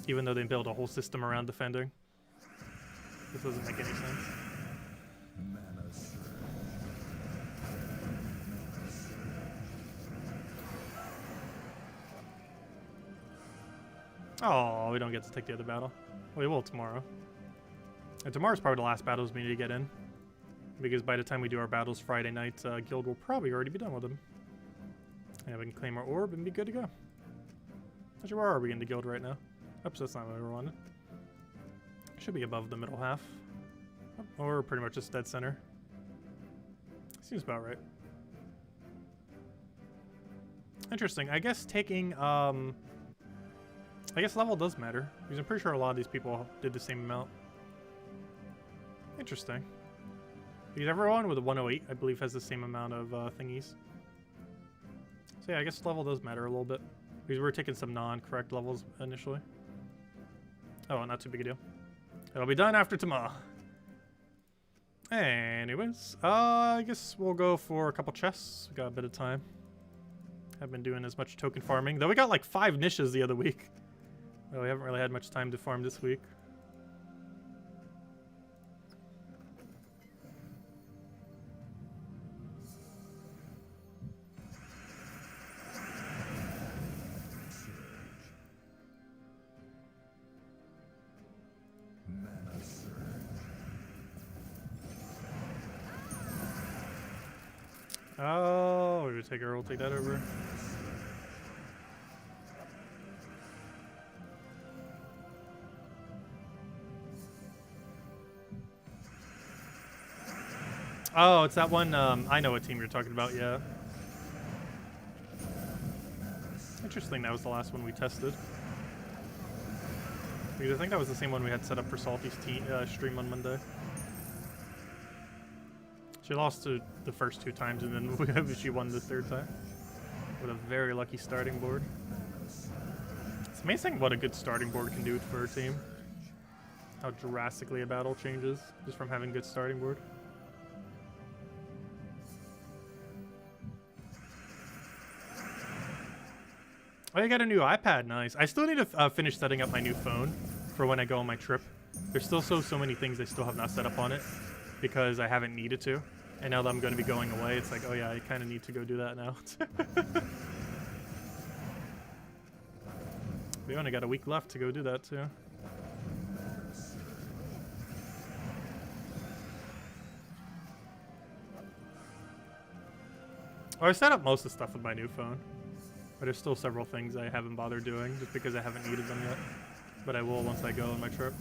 Even though they build a whole system around defending. This doesn't make any sense. Oh, we don't get to take the other battle. We will tomorrow. And tomorrow's probably the last battles we need to get in. Because by the time we do our battles Friday night, Guild will probably already be done with them. And we can claim our orb and be good to go. Actually, where are we in the guild right now? Oops, that's not what we wanted. Should be above the middle half. Or pretty much just dead center. Seems about right. Interesting. I guess taking, I guess level does matter. Because I'm pretty sure a lot of these people did the same amount. Interesting. Because everyone with a 108, I believe, has the same amount of thingies. So yeah, I guess level does matter a little bit. Because we're taking some non-correct levels initially. Oh, not too big a deal. It'll be done after tomorrow. Anyways, I guess we'll go for a couple chests. We got a bit of time. Haven't been doing as much token farming. Though we got like 5 niches the other week. Well, we haven't really had much time to farm this week. Oh, we're gonna take her, we'll take that over. Oh, it's that one, I know what team you're talking about, yeah. Interesting, that was the last one we tested. Because I think that was the same one we had set up for Salty's stream on Monday. She lost to the first 2 times, and then she won the 3rd time. With a very lucky starting board. It's amazing what a good starting board can do for a team. How drastically a battle changes just from having a good starting board. Oh, you got a new iPad, nice. I still need to finish setting up my new phone for when I go on my trip. There's still so many things I still have not set up on it because I haven't needed to. And now that I'm going to be going away, it's like, oh yeah, I kind of need to go do that now. We only got a week left to go do that too. Oh, I set up most of the stuff with my new phone. But there's still several things I haven't bothered doing just because I haven't needed them yet. But I will once I go on my trip.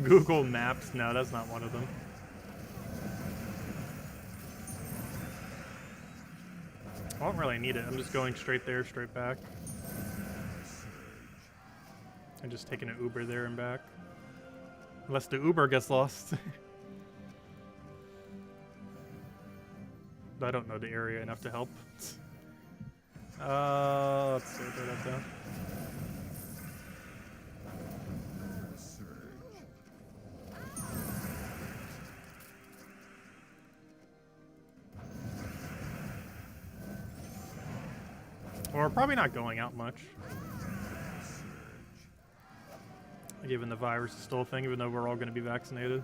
Google Maps? No, that's not one of them. I don't really need it. I'm just going straight there, straight back. I'm just taking an Uber there and back. Unless the Uber gets lost. But I don't know the area enough to help. Let's see, throw that down. We're probably not going out much. given the virus is still a thing, even though we're all going to be vaccinated.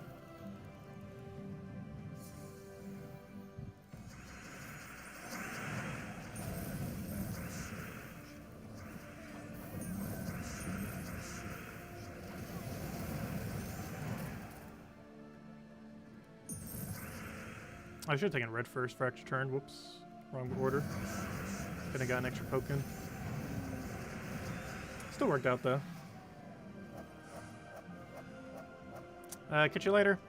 I should have taken red first for extra turn. Whoops. Wrong order. Could have got an extra poke in. Still worked out, though. Catch you later.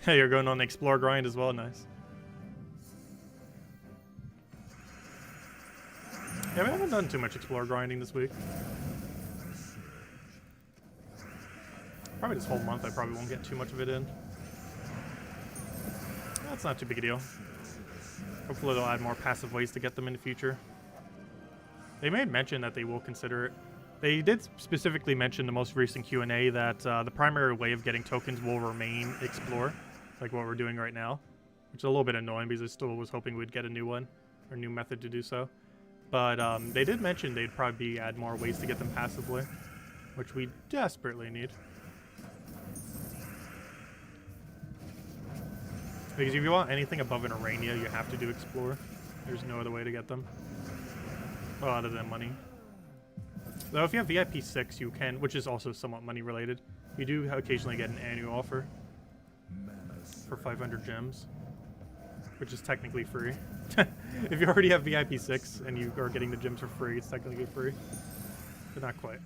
Hey, you're going on the explore grind as well. Nice. Yeah, we haven't done too much explore grinding this week. Probably this whole month I probably won't get too much of it in. That's not too big a deal. Hopefully they'll add more passive ways to get them in the future. They may mention that they will consider it. They did specifically mention the most recent Q&A that the primary way of getting tokens will remain explore, like what we're doing right now, which is a little bit annoying because I still was hoping we'd get a new one, or a new method to do so. But they did mention they'd probably add more ways to get them passively, which we desperately need. Because if you want anything above an Arania, you have to do explore. There's no other way to get them. Well, other than money. Though if you have VIP 6, you can, which is also somewhat money related, you do occasionally get an annual offer for 500 gems, which is technically free. If you already have VIP 6 and you are getting the gems for free, it's technically free, but not quite.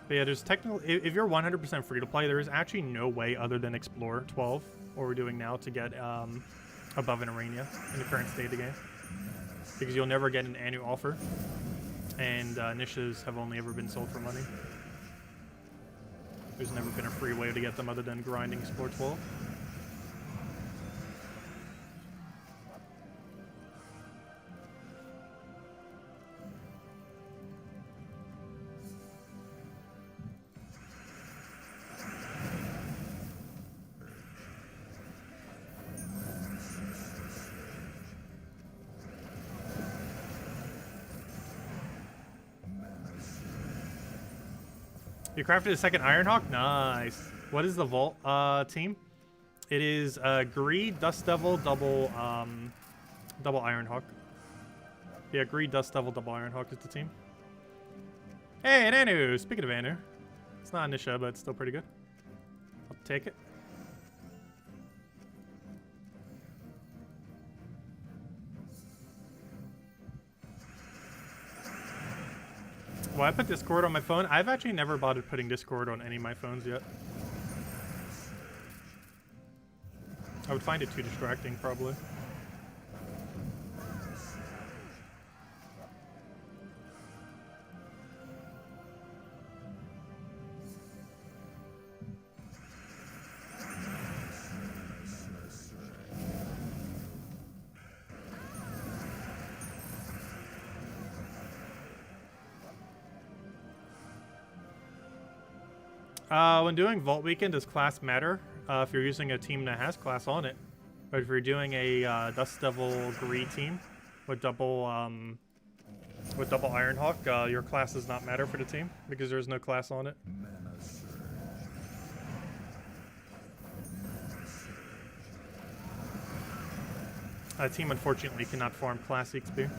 But yeah, there's technical. If you're 100% free to play, there is actually no way other than Explore 12, what we're doing now, to get above an Arania in the current state of the game, because you'll never get an annual offer, and initiatives have only ever been sold for money. There's never been a free way to get them other than grinding Explore 12. You crafted a second Ironhawk? Nice. What is the vault team? It is Greed, Dust Devil, double Ironhawk. Yeah, Greed, Dust Devil, double Ironhawk is the team. Hey, an Anu! Speaking of Anu, it's not Nisha, but it's still pretty good. I'll take it. Well, I put Discord on my phone. I've actually never bothered putting Discord on any of my phones yet. I would find it too distracting, probably. When doing Vault Weekend, does class matter? If you're using a team that has class on it. But if you're doing a Dust Devil Greed team with double Ironhawk, your class does not matter for the team because there's no class on it. A team unfortunately cannot farm class XP.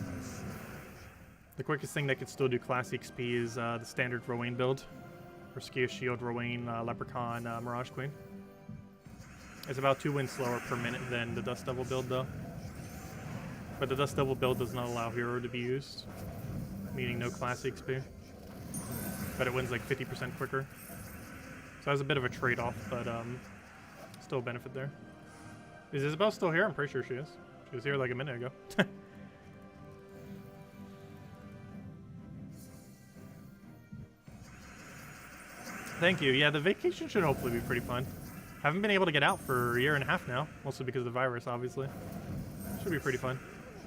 The quickest thing that could still do class XP is the standard Rowan build. Skia Shield, Rowan, Leprechaun, Mirage Queen. It's about 2 wins slower per minute than the Dust Devil build, though. But the Dust Devil build does not allow Hero to be used, meaning no class XP. But it wins like 50% quicker. So that's a bit of a trade-off, but still a benefit there. Is Isabel still here? I'm pretty sure she is. She was here like a minute ago. Thank you. Yeah, the vacation should hopefully be pretty fun. Haven't been able to get out for a year and a half now, mostly because of the virus, obviously. Should be pretty fun.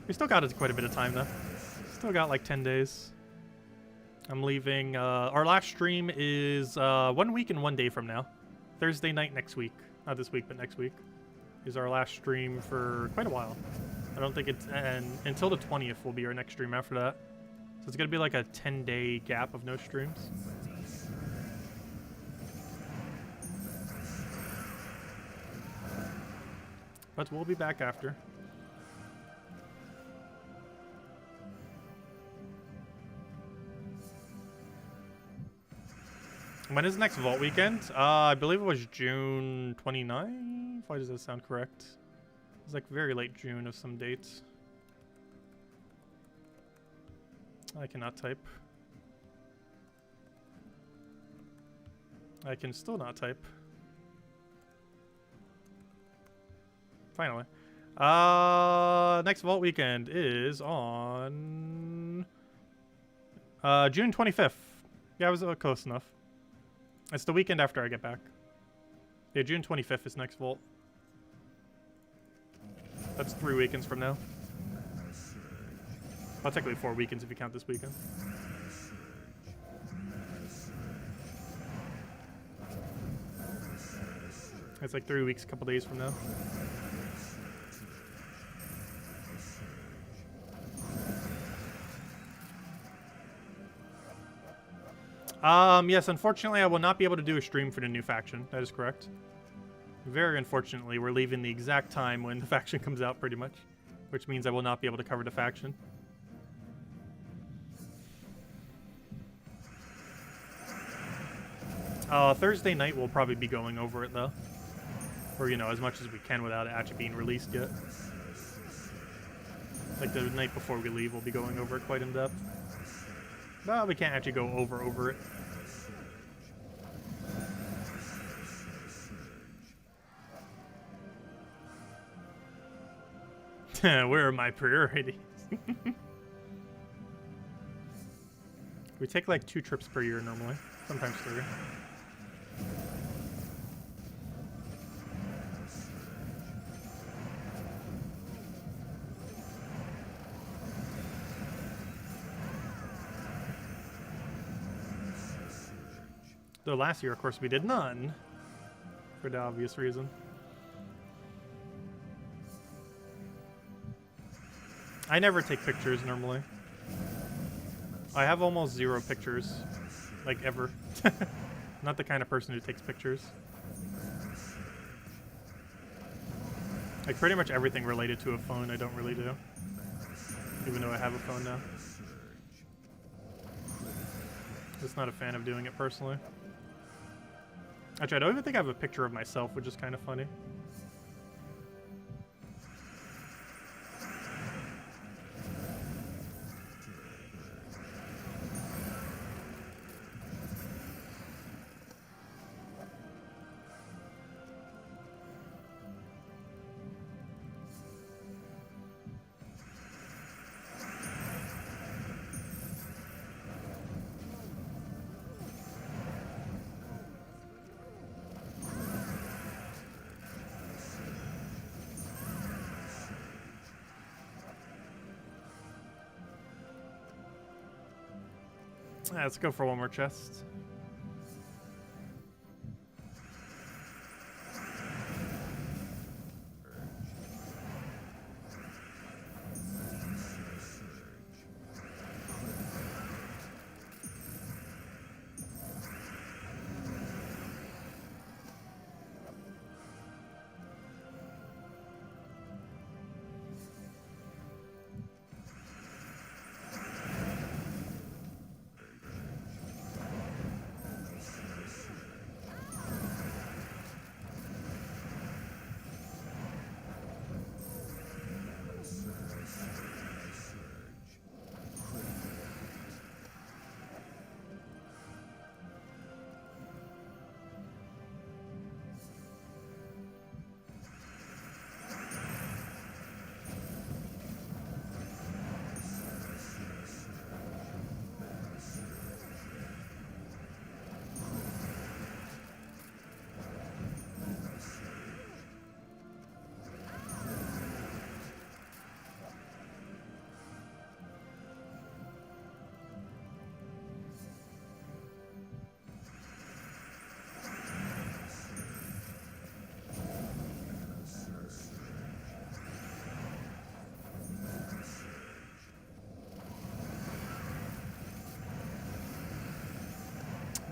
We still got quite a bit of time, though. Still got like 10 days. I'm leaving. Our last stream is 1 week and 1 day from now. Thursday night next week. Not this week, but next week is our last stream for quite a while. I don't think it's... And until the 20th will be our next stream after that. So it's going to be like a 10-day gap of no streams. But we'll be back after. When is next Vault weekend? I believe it was June 29th. Why does that sound correct? It's like very late June of some dates. I cannot type. I can still not type. Finally. Next Vault weekend is on June 25th. Yeah, I was close enough. It's the weekend after I get back. Yeah, June 25th is next Vault. That's 3 weekends from now. Well, technically 4 weekends if you count this weekend. It's like 3 weeks, a couple days from now. Yes, unfortunately I will not be able to do a stream for the new faction. That is correct. Very unfortunately, we're leaving the exact time when the faction comes out, pretty much. Which means I will not be able to cover the faction. Thursday night we'll probably be going over it, though. Or, you know, as much as we can without it actually being released yet. Like the night before we leave, we'll be going over it quite in depth. But we can't actually go over it. Where are my priorities? We take like 2 trips per year normally, sometimes 3. Though last year, of course, we did none, for the obvious reason. I never take pictures normally. I have almost 0 pictures, like ever. Not the kind of person who takes pictures. Like pretty much everything related to a phone I don't really do. Even though I have a phone now. Just not a fan of doing it personally. Actually, I don't even think I have a picture of myself, which is kind of funny. Let's go for one more chest.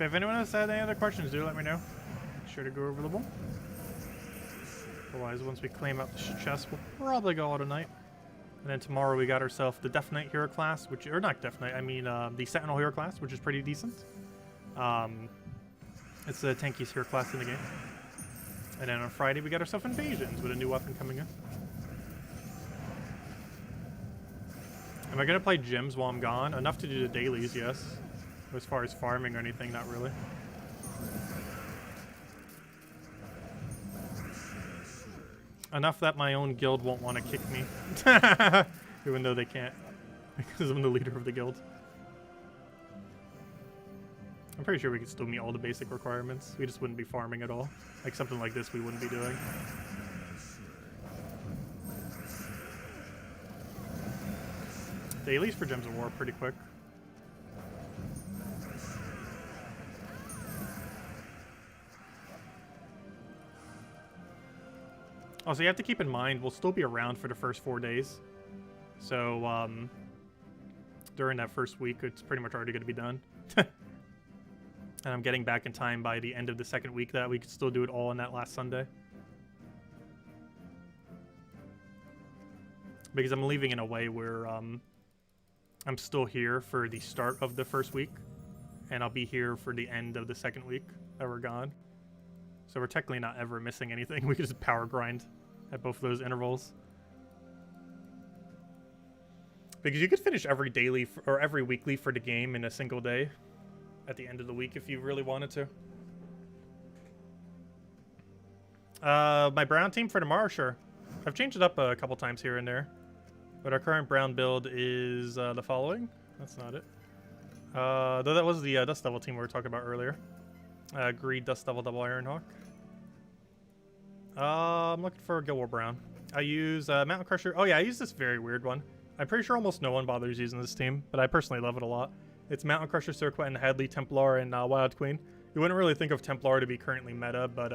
If anyone has had any other questions, do let me know. Make sure to go over the bowl. Otherwise, once we claim out the chest, we'll probably go out tonight. And then tomorrow we got ourselves the Death Knight hero class, which, or not Death Knight, I mean the Sentinel hero class, which is pretty decent. It's the tankiest hero class in the game. And then on Friday we got ourselves Invasions with a new weapon coming in. Am I gonna play gyms while I'm gone? Enough to do the dailies, yes. But as far as farming or anything, not really. Enough that my own guild won't want to kick me. Even though they can't. Because I'm the leader of the guild. I'm pretty sure we could still meet all the basic requirements. We just wouldn't be farming at all. Like something like this we wouldn't be doing. Dailies for Gems of War are pretty quick. Also, you have to keep in mind, we'll still be around for the first 4 days. So, during that first week, it's pretty much already going to be done. And I'm getting back in time by the end of the second week that we could still do it all on that last Sunday. Because I'm leaving in a way where I'm still here for the start of the first week. And I'll be here for the end of the second week that we're gone. So we're technically not ever missing anything. We can just power grind at both of those intervals. Because you could finish every daily or every weekly for the game in a single day at the end of the week if you really wanted to. My brown team for tomorrow, sure. I've changed it up a couple times here and there. But our current brown build is the following. That's not it. Though that was the Dust Devil team we were talking about earlier. Greed, Dust Devil, Double Ironhawk. I'm looking for Guild War Brown. I use Mountain Crusher. Oh yeah, I use this very weird one. I'm pretty sure almost no one bothers using this team, but I personally love it a lot. It's Mountain Crusher, Circuit, and Hadley, Templar, and Wild Queen. You wouldn't really think of Templar to be currently meta, but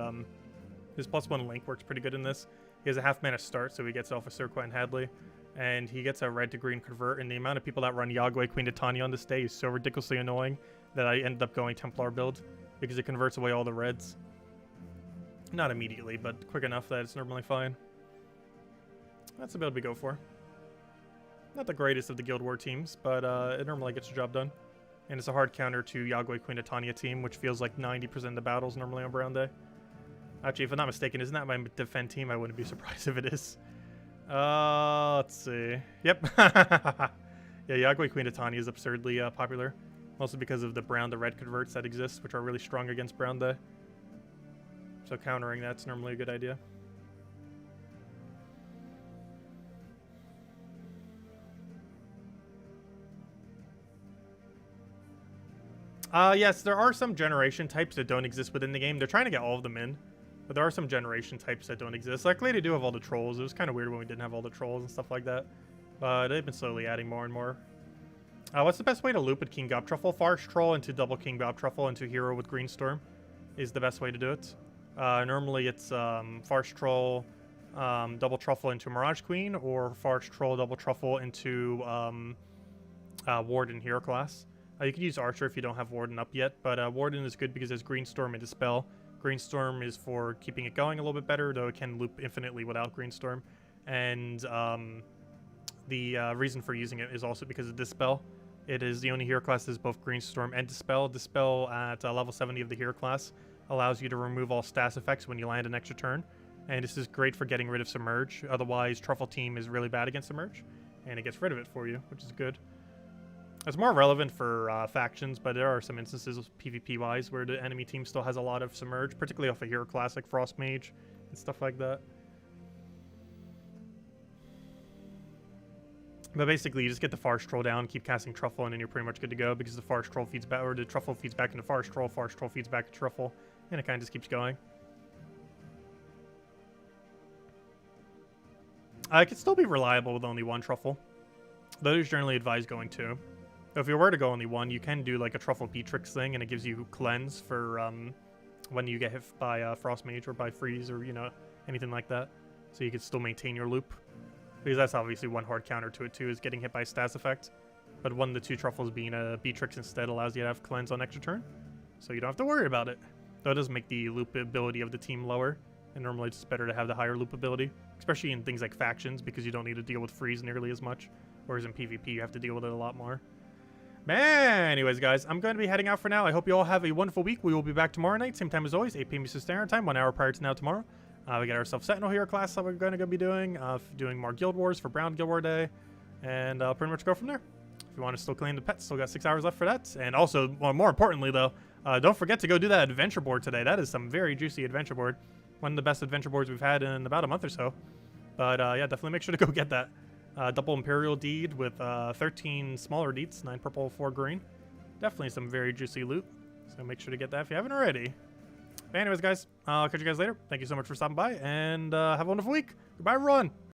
his +1 link works pretty good in this. He has a half mana start, so he gets off a Circuit and Hadley. And he gets a red to green convert, and the amount of people that run Yagway Queen Titania on this day is so ridiculously annoying that I ended up going Templar build because it converts away all the reds. Not immediately, but quick enough that it's normally fine. That's the build we go for. Not the greatest of the Guild War teams, but it normally gets the job done. And it's a hard counter to Yagway Queen Titania team, which feels like 90% of the battles normally on Brown Day. Actually, if I'm not mistaken, isn't that my defend team? I wouldn't be surprised if it is. Let's see. Yep. Yeah, Yagway Queen Titania is absurdly popular. Mostly because of the brown to red converts that exist, which are really strong against Brown Day. So countering that's normally a good idea. Yes, there are some generation types that don't exist within the game. They're trying to get all of them in. But there are some generation types that don't exist. Luckily, they do have all the trolls. It was kind of weird when we didn't have all the trolls and stuff like that. But they've been slowly adding more and more. What's the best way to loop with King Gob Truffle? Farce Troll into double King Gob Truffle into Hero with Greenstorm is the best way to do it. Normally, it's Farce Troll, double Truffle into Mirage Queen, or Farce Troll, double Truffle into Warden Hero class. You could use Archer if you don't have Warden up yet, but Warden is good because there's Greenstorm and Dispel. Greenstorm is for keeping it going a little bit better, though it can loop infinitely without Greenstorm. And the reason for using it is also because of Dispel. It is the only hero class that is both Greenstorm and Dispel. Dispel at level 70 of the hero class allows you to remove all stats effects when you land an extra turn. And this is great for getting rid of Submerge. Otherwise, Truffle Team is really bad against Submerge. And it gets rid of it for you, which is good. It's more relevant for factions, but there are some instances PvP-wise where the enemy team still has a lot of Submerge, particularly off a hero class like Frost Mage and stuff like that. But basically, you just get the Farce Troll down, keep casting Truffle, and then you're pretty much good to go because the Farce Troll feeds back, or the Truffle feeds back into Farce Troll feeds back to Truffle, and it kind of just keeps going. It can still be reliable with only one Truffle. Those generally advise going two. So if you were to go only one, you can do like a Truffle Beatrix thing, and it gives you cleanse for when you get hit by Frost Mage or by Freeze or, you know, anything like that. So you can still maintain your loop. Because that's obviously one hard counter to it too, is getting hit by stats effect. But one of the two Truffles being a Beatrix instead allows you to have cleanse on extra turn. So you don't have to worry about it. Though it does make the loop ability of the team lower. And normally it's better to have the higher loop ability, especially in things like factions, because you don't need to deal with freeze nearly as much. Whereas in PvP, you have to deal with it a lot more. Man, anyways, guys, I'm going to be heading out for now. I hope you all have a wonderful week. We will be back tomorrow night, same time as always, 8 p.m. Eastern Standard Time, 1 hour prior to now tomorrow. We got ourselves Sentinel Hero class that we're going to go be doing more Guild Wars for Brown Guild War Day, and pretty much go from there. If you want to still claim the pets, still got 6 hours left for that. And also, well, more importantly, though, don't forget to go do that adventure board today. That is some very juicy adventure board. One of the best adventure boards we've had in about a month or so. But yeah, definitely make sure to go get that. Double Imperial deed with 13 smaller deeds, 9 purple, 4 green. Definitely some very juicy loot. So make sure to get that if you haven't already. But anyways, guys, I'll catch you guys later. Thank you so much for stopping by, and have a wonderful week. Goodbye, everyone.